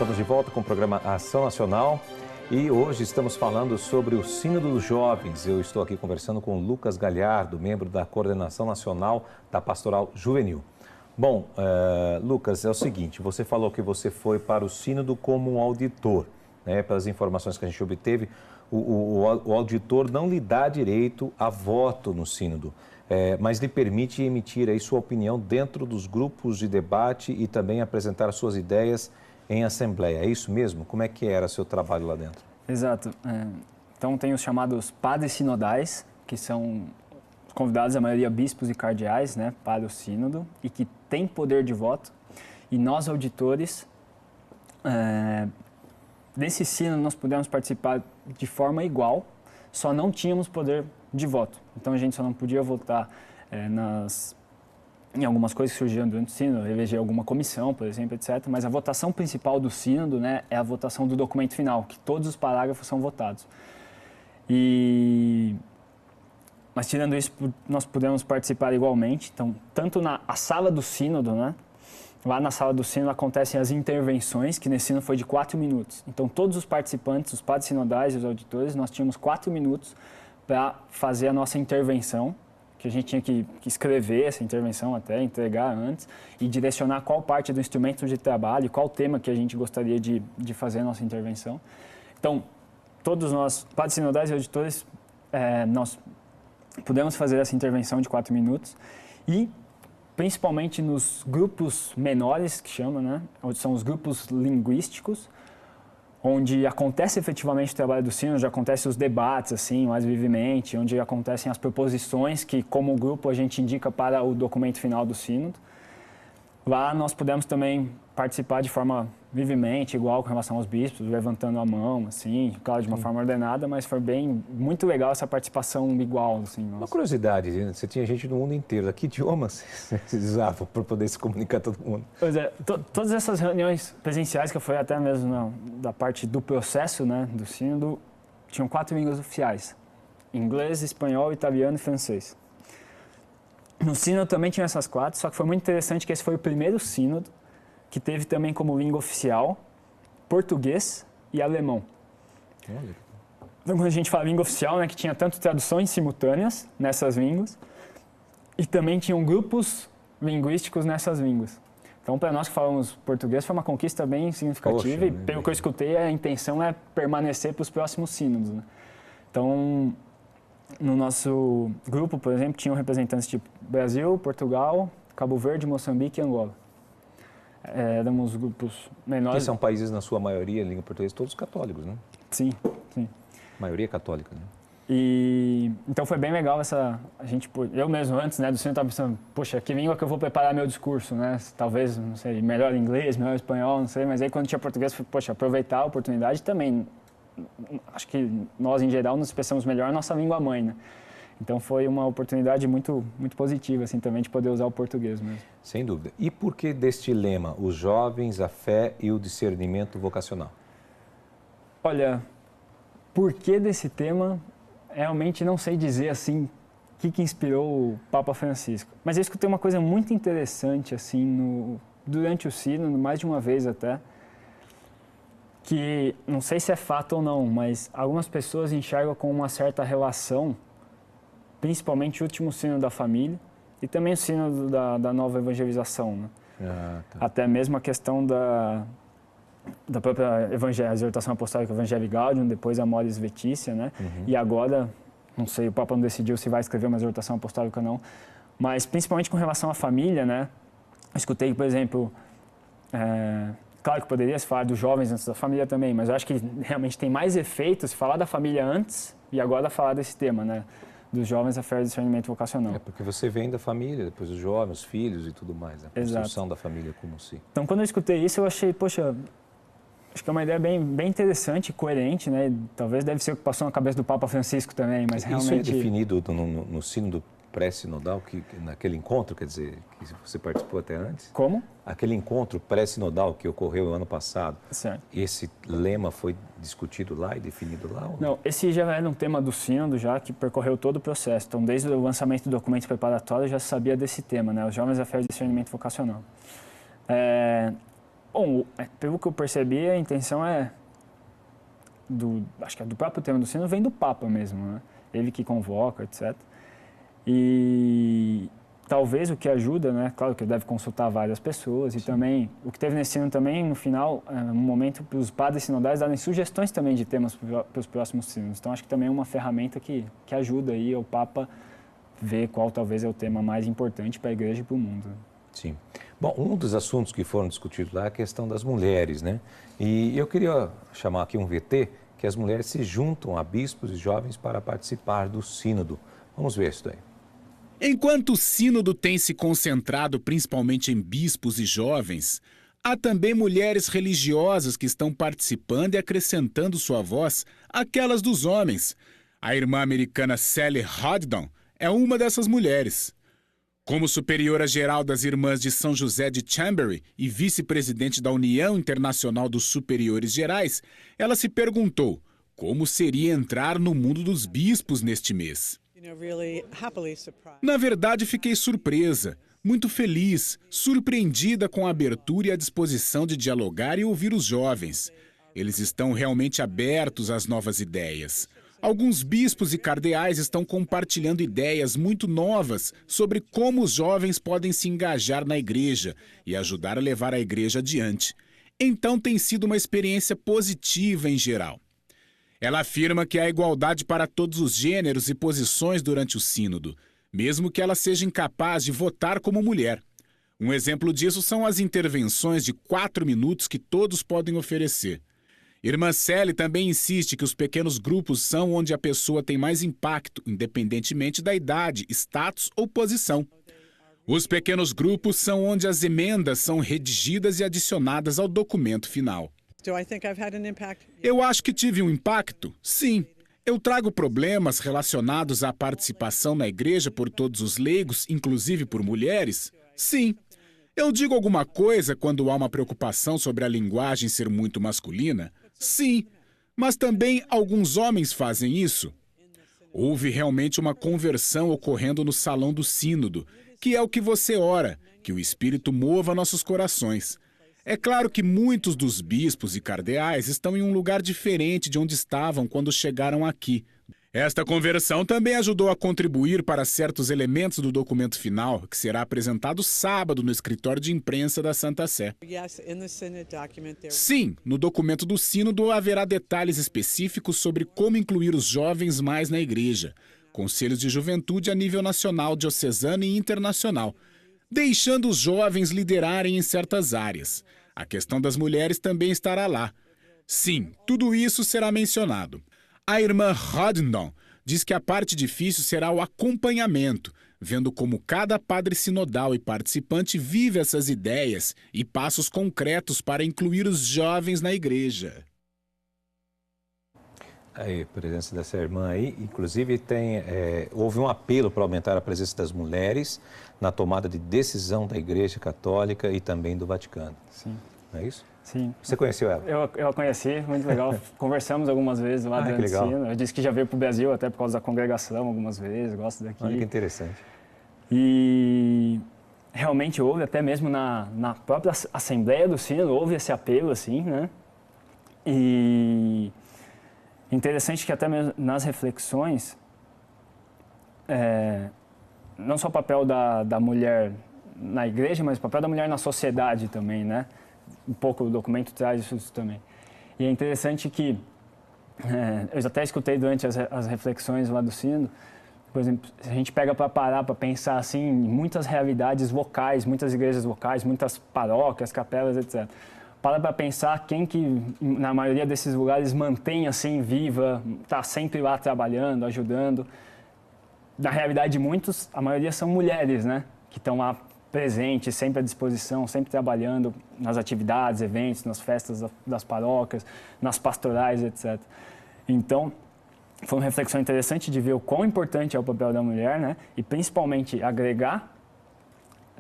Estamos de volta com o programa Ação Nacional e hoje estamos falando sobre o Sínodo dos Jovens. Eu estou aqui conversando com o Lucas Galhardo, membro da Coordenação Nacional da Pastoral Juvenil. Bom, Lucas, é o seguinte, você falou que você foi para o Sínodo como um auditor, né? Pelas informações que a gente obteve, o auditor não lhe dá direito a voto no Sínodo, mas lhe permite emitir aí sua opinião dentro dos grupos de debate e também apresentar suas ideias em assembleia. É isso mesmo? Como é que era seu trabalho lá dentro? Exato. Então tem os chamados padres sinodais, que são convidados, a maioria bispos e cardeais, né, para o sínodo e que têm poder de voto. E nós, auditores, desse sínodo nós pudemos participar de forma igual, só não tínhamos poder de voto. Então a gente só não podia votar em algumas coisas que surgiram durante o sínodo, eleger alguma comissão, por exemplo, etc. Mas a votação principal do sínodo, né, é a votação do documento final, que todos os parágrafos são votados. Mas tirando isso, nós pudemos participar igualmente. Então, tanto na sala do sínodo, né, lá na sala do sínodo acontecem as intervenções, que nesse sínodo foi de 4 minutos. Então, todos os participantes, os padres sinodais e os auditores, nós tínhamos 4 minutos para fazer a nossa intervenção, que a gente tinha que escrever essa intervenção até, entregar antes, e direcionar qual parte do instrumento de trabalho, qual tema que a gente gostaria de fazer a nossa intervenção. Então, todos nós, padres sinodais e auditores, nós pudemos fazer essa intervenção de 4 minutos e, principalmente nos grupos menores, que chama, né, onde são os grupos linguísticos, onde acontece efetivamente o trabalho do sínodo, onde acontecem os debates, assim, mais vivemente, onde acontecem as proposições que, como grupo, a gente indica para o documento final do sínodo. Lá nós pudemos também participar de forma vivemente, igual com relação aos bispos, levantando a mão, assim, claro, de uma forma ordenada, mas foi muito legal essa participação igual, assim. Uma curiosidade, você tinha gente do mundo inteiro, que idiomas vocês usavam para poder se comunicar com todo mundo? Pois é, todas essas reuniões presenciais, que foi até mesmo da parte do processo, né, do sínodo, tinham 4 línguas oficiais: inglês, espanhol, italiano e francês. No sínodo também tinha essas 4, só que foi muito interessante que esse foi o primeiro sínodo que teve também como língua oficial português e alemão. Olha. Então, quando a gente fala língua oficial, né, que tinha tanto traduções simultâneas nessas línguas e também tinham grupos linguísticos nessas línguas. Então, para nós que falamos português, foi uma conquista bem significativa. Poxa, e pelo que eu escutei, a intenção é permanecer para os próximos sínodos, né? Então, no nosso grupo, por exemplo, tinham representantes de Brasil, Portugal, Cabo Verde, Moçambique e Angola. Éramos grupos menores. Que são países, na sua maioria, em língua portuguesa, todos católicos, né? Sim, sim. Maioria católica, né? Então foi bem legal eu mesmo antes, né, do sínodo estava pensando, poxa, que língua que eu vou preparar meu discurso, né? Talvez, não sei, melhor inglês, melhor espanhol, não sei, mas aí quando tinha português, foi, poxa, aproveitar a oportunidade também. Acho que nós, em geral, nos expressamos melhor a nossa língua mãe, né? Então foi uma oportunidade muito, muito positiva, assim, também de poder usar o português mesmo. Sem dúvida. E por que deste lema, os jovens, a fé e o discernimento vocacional? Olha, por que desse tema, realmente não sei dizer, assim, o que inspirou o Papa Francisco. Mas eu escutei uma coisa muito interessante, assim, durante o sínodo, mais de uma vez até, que não sei se é fato ou não, mas algumas pessoas enxergam com uma certa relação, principalmente o último sínodo da família e também o sínodo da nova evangelização, né? Tá. Até mesmo a questão da própria exortação apostólica Evangelii Gaudium, depois a Amoris Laetitia, né? Uhum. E agora, não sei, o Papa não decidiu se vai escrever uma exortação apostólica ou não, mas principalmente com relação à família, né? Eu escutei, por exemplo, claro que poderia se falar dos jovens antes da família também, mas eu acho que realmente tem mais efeito se falar da família antes e agora falar desse tema, né? Dos jovens, a fé e o discernimento vocacional. Porque você vem da família, depois os jovens, os filhos e tudo mais, a construção da família como si. Então, quando eu escutei isso, eu achei, poxa, acho que é uma ideia bem interessante, coerente, né? Talvez deve ser o que passou na cabeça do Papa Francisco também, mas realmente... Isso é definido no sínodo pré-sinodal, naquele encontro, quer dizer, que você participou até antes? Como? Aquele encontro pré-sinodal que ocorreu no ano passado, certo. Esse lema foi discutido lá e definido lá? Ou não, esse já era um tema do sínodo, já que percorreu todo o processo. Então, desde o lançamento do documento preparatório, já se sabia desse tema, né? Os jovens, a fé e o discernimento vocacional. Bom, pelo que eu percebi, a intenção acho que do próprio tema do sino vem do Papa mesmo, né? Ele que convoca, etc. E talvez o que ajuda, né? Claro que ele deve consultar várias pessoas. Sim. E também, o que teve nesse sino também, no final, um momento para os padres sinodais darem sugestões também de temas para os próximos sinos. Então, acho que também é uma ferramenta que ajuda aí o Papa ver qual talvez é o tema mais importante para a Igreja e para o mundo. Sim. Bom, um dos assuntos que foram discutidos lá é a questão das mulheres, né? E eu queria chamar aqui um VT, que as mulheres se juntam a bispos e jovens para participar do sínodo. Vamos ver isso aí. Enquanto o sínodo tem se concentrado principalmente em bispos e jovens, há também mulheres religiosas que estão participando e acrescentando sua voz àquelas dos homens. A irmã americana Sally Hodgdon é uma dessas mulheres. Como superiora geral das Irmãs de São José de Chambery e vice-presidente da União Internacional dos Superiores Gerais, ela se perguntou como seria entrar no mundo dos bispos neste mês. Na verdade, fiquei surpresa, muito feliz, surpreendida com a abertura e a disposição de dialogar e ouvir os jovens. Eles estão realmente abertos às novas ideias. Alguns bispos e cardeais estão compartilhando ideias muito novas sobre como os jovens podem se engajar na igreja e ajudar a levar a igreja adiante. Então tem sido uma experiência positiva em geral. Ela afirma que há igualdade para todos os gêneros e posições durante o sínodo, mesmo que ela seja incapaz de votar como mulher. Um exemplo disso são as intervenções de 4 minutos que todos podem oferecer. Irmã Sally também insiste que os pequenos grupos são onde a pessoa tem mais impacto, independentemente da idade, status ou posição. Os pequenos grupos são onde as emendas são redigidas e adicionadas ao documento final. Eu acho que tive um impacto? Sim. Eu trago problemas relacionados à participação na igreja por todos os leigos, inclusive por mulheres? Sim. Eu digo alguma coisa quando há uma preocupação sobre a linguagem ser muito masculina? Sim. Mas também alguns homens fazem isso. Houve realmente uma conversão ocorrendo no salão do sínodo, que é o que você ora, que o Espírito mova nossos corações. É claro que muitos dos bispos e cardeais estão em um lugar diferente de onde estavam quando chegaram aqui. Esta conversão também ajudou a contribuir para certos elementos do documento final, que será apresentado sábado no escritório de imprensa da Santa Sé. Sim, no documento do sínodo haverá detalhes específicos sobre como incluir os jovens mais na igreja, conselhos de juventude a nível nacional, diocesano e internacional, deixando os jovens liderarem em certas áreas. A questão das mulheres também estará lá. Sim, tudo isso será mencionado. A irmã Hodgdon diz que a parte difícil será o acompanhamento, vendo como cada padre sinodal e participante vive essas ideias e passos concretos para incluir os jovens na igreja. Aí, a presença dessa irmã aí, inclusive houve um apelo para aumentar a presença das mulheres na tomada de decisão da Igreja Católica e também do Vaticano. Sim. Não é isso? Sim. Você conheceu ela? Eu a conheci, muito legal. Conversamos algumas vezes lá durante o sino. Eu disse que já veio para o Brasil até por causa da congregação algumas vezes, gosto daqui. Olha que interessante. E realmente houve, até mesmo na própria Assembleia do Sínodo, houve esse apelo, assim, né? E interessante que até mesmo nas reflexões, não só o papel da mulher na igreja, mas o papel da mulher na sociedade também, né? Um pouco o documento traz isso também. E é interessante que, eu até escutei durante as reflexões lá do sínodo, por exemplo, se a gente pega para parar para pensar assim, em muitas realidades locais, muitas igrejas locais, muitas paróquias, capelas, etc. Para pensar quem que, na maioria desses lugares, mantém assim viva, está sempre lá trabalhando, ajudando. Na realidade de muitos, a maioria são mulheres, né? Que estão lá presentes, sempre à disposição, sempre trabalhando nas atividades, eventos, nas festas das paróquias, nas pastorais, etc. Então, foi uma reflexão interessante de ver o quão importante é o papel da mulher, né? E principalmente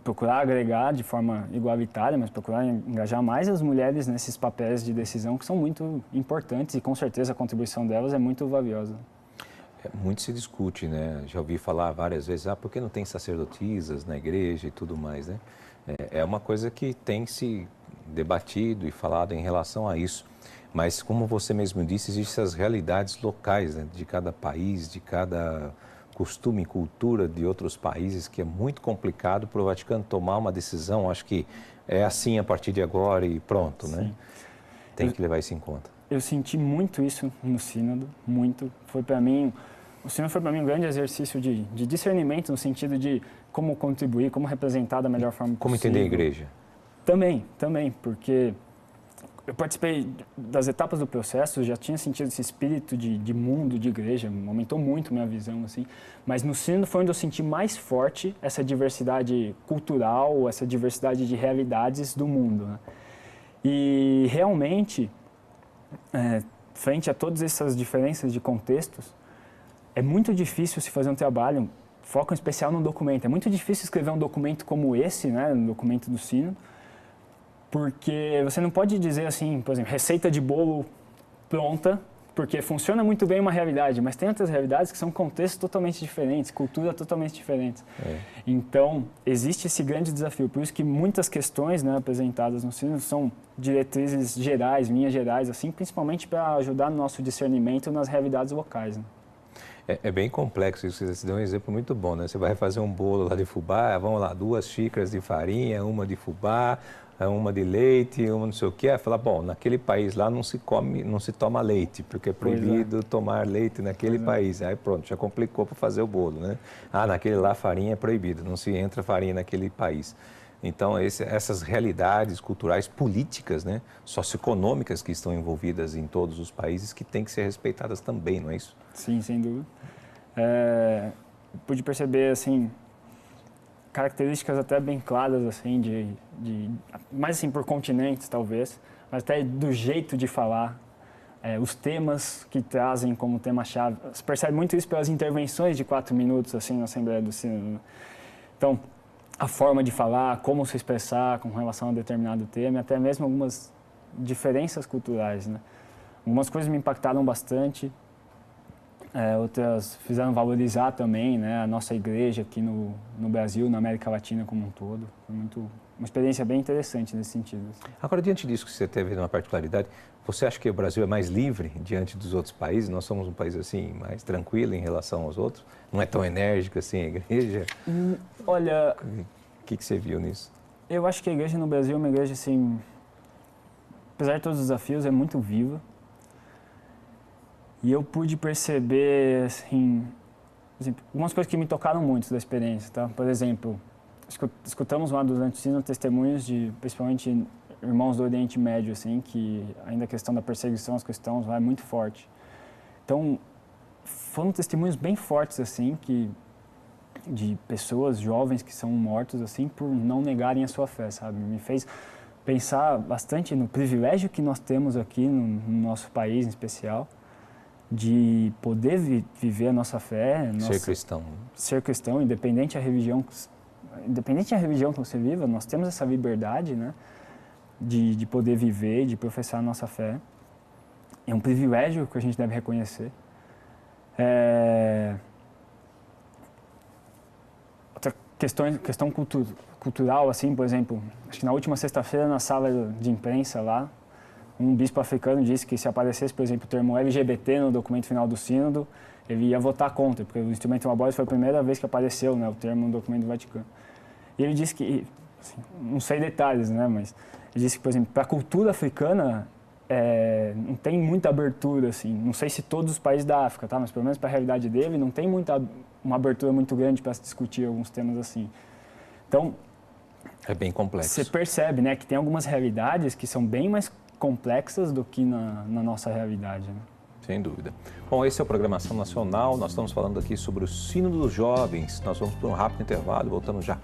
procurar agregar de forma igualitária, mas procurar engajar mais as mulheres nesses papéis de decisão que são muito importantes e com certeza a contribuição delas é muito valiosa. Muito se discute, né? Já ouvi falar várias vezes, por que não tem sacerdotisas na igreja e tudo mais, né? É uma coisa que tem se debatido e falado em relação a isso. Mas, como você mesmo disse, existem as realidades locais, né, de cada país, de cada costume e cultura de outros países, que é muito complicado para o Vaticano tomar uma decisão. Acho que é assim a partir de agora e pronto, né? Tem que levar isso em conta. Eu senti muito isso no sínodo, muito. O sínodo foi para mim um grande exercício de discernimento, no sentido de como contribuir, como representar da melhor forma como possível. Como entender a igreja? Também, porque eu participei das etapas do processo, já tinha sentido esse espírito de mundo, de igreja, aumentou muito minha visão, assim. Mas no sínodo foi onde eu senti mais forte essa diversidade cultural, essa diversidade de realidades do mundo, né? E realmente, frente a todas essas diferenças de contextos, é muito difícil se fazer um trabalho, foco em especial num documento. É muito difícil escrever um documento como esse, né, um documento do sínodo, porque você não pode dizer assim, por exemplo, receita de bolo pronta, porque funciona muito bem uma realidade, mas tem outras realidades que são contextos totalmente diferentes, culturas totalmente diferentes. Então, existe esse grande desafio. Por isso que muitas questões, né, apresentadas no sínodo são diretrizes gerais, linhas gerais, assim, principalmente para ajudar no nosso discernimento nas realidades locais, né? É bem complexo isso, você deu um exemplo muito bom, né? Você vai fazer um bolo lá de fubá, vamos lá, 2 xícaras de farinha, uma de fubá, uma de leite, uma não sei o quê. Aí fala, bom, naquele país lá não se toma leite, porque é proibido tomar leite naquele país. Aí pronto, já complicou para fazer o bolo, né? Ah, naquele lá farinha é proibido, não se entra farinha naquele país. Então, essas realidades culturais, políticas, né, socioeconômicas que estão envolvidas em todos os países, que têm que ser respeitadas também, não é isso? Sim, sem dúvida. Pude perceber, assim, características até bem claras, assim, mais assim, por continentes, talvez, mas até do jeito de falar, os temas que trazem como tema-chave. Você percebe muito isso pelas intervenções de 4 minutos, assim, na Assembleia do Sínodo. Então, a forma de falar, como se expressar com relação a determinado tema, até mesmo algumas diferenças culturais, né? Algumas coisas me impactaram bastante, outras fizeram valorizar também, né, a nossa igreja aqui no Brasil, na América Latina como um todo. Foi uma experiência bem interessante nesse sentido. Agora, diante disso que você teve uma particularidade, você acha que o Brasil é mais livre diante dos outros países? Nós somos um país assim mais tranquilo em relação aos outros? Não é tão enérgico assim a igreja? Olha, o que você viu nisso? Eu acho que a igreja no Brasil é uma igreja assim, apesar de todos os desafios, é muito viva. E eu pude perceber assim, algumas coisas que me tocaram muito da experiência, tá? Por exemplo, escutamos lá durante o sínodo testemunhos de, principalmente, irmãos do Oriente Médio, assim, que ainda a questão da perseguição aos cristãos lá é muito forte. Então, foram testemunhos bem fortes, assim, de pessoas jovens que são mortos, assim, por não negarem a sua fé, sabe? Me fez pensar bastante no privilégio que nós temos aqui no nosso país, em especial, de poder viver a nossa fé. Ser cristão. Ser cristão, independente da religião que você viva, nós temos essa liberdade, né? De poder viver, de professar a nossa fé. É um privilégio que a gente deve reconhecer. Outra questão cultural, assim, por exemplo, acho que na última sexta-feira, na sala de imprensa lá, um bispo africano disse que se aparecesse, por exemplo, o termo LGBT no documento final do sínodo, ele ia votar contra, porque o instrumentum laboris foi a primeira vez que apareceu, né, o termo no documento do Vaticano. E ele disse que, assim, não sei detalhes, né, mas ele disse que, por exemplo, para a cultura africana, não tem muita abertura, assim, não sei se todos os países da África, tá, mas pelo menos para a realidade dele, não tem uma abertura muito grande para se discutir alguns temas assim. Então, é bem complexo. Você percebe, né, que tem algumas realidades que são bem mais complexas do que na nossa realidade, né? Sem dúvida. Bom, esse é o Programação Nacional. Nós estamos falando aqui sobre o Sínodo dos Jovens. Nós vamos para um rápido intervalo e voltamos já.